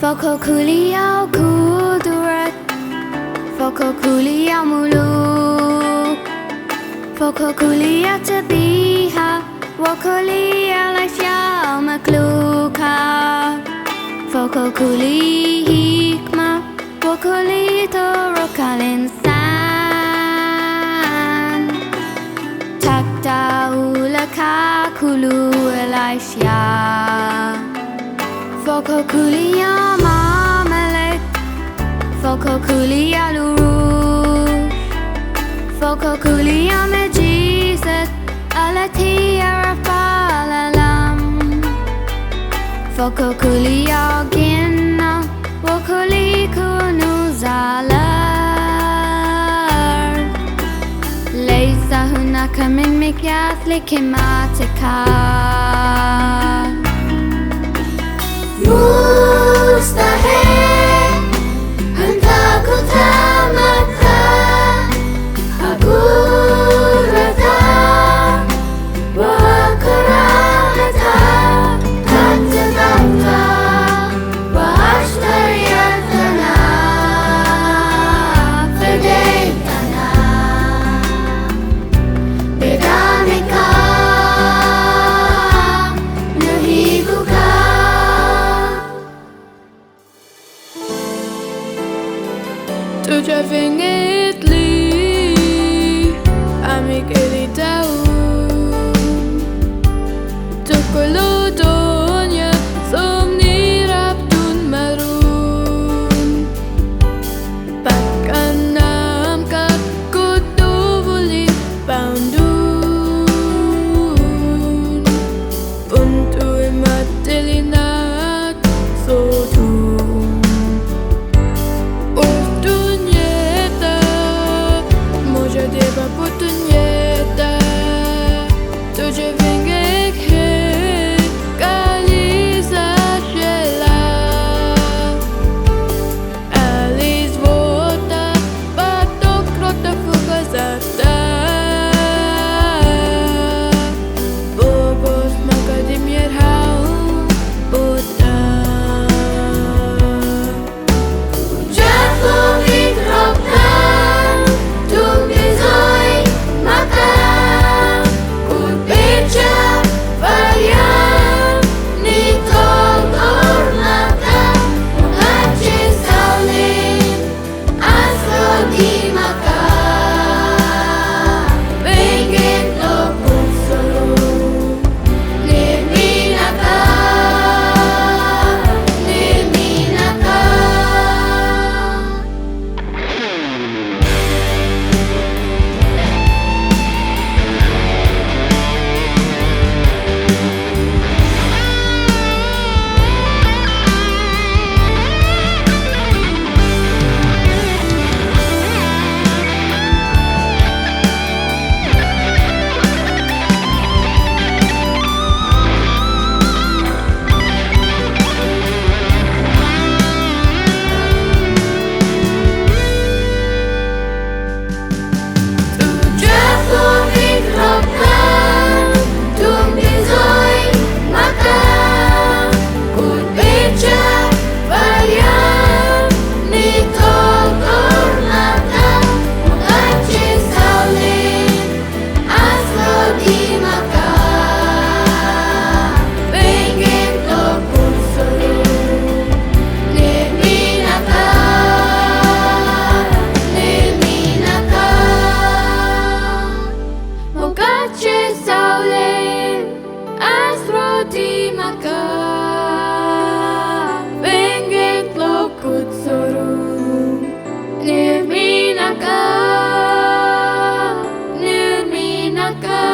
Fokus kuliah kudurat, fokus kuliah muluk, fokus kuliah terpihak, kuliah Malaysia makhlukah. Fokus kuliah hikmah, kuliah torokan insan. Tak tahu lekah kulu Malaysia. Fokus kuliah Ma'amalik, fokus kuliah lurus, fokus kuliah Majizat Alati Arafal Alam, fokus kuliah Ginnah Kuliah Kunuz Al-Ard. ليس هناك من مقياس لكلماتك. Mustahil hendak ku tamatkan aku rata bahwa kerahmatan tak tertata bahas tarian tanah verdeh tanah beda mereka lebih bukan. Tujuh fingit li amik eli tahu tukulu dunia somni rabdun marun bahkan nam kak kutu buli poundun untuk matelinat sotun. Deva putunyeta tujhe venge khe kaliza shela Alice vota batok rota fugazata bobos makadimier hau bota Jatuh hidropkan tum bizoi maka kut beca varian ni tolor mata mengaji saling aslo di maka pengen lo pun seru nirminaka nirminaka. Jatuh hidropkan tum bizoi maka kut beca varian ni tolor mata mengaji saling aslo di maka pengen lo pun seru nirminaka nirminaka. Mogache saulin astro di maka pengen lo kut soru nirminaka nirminaka.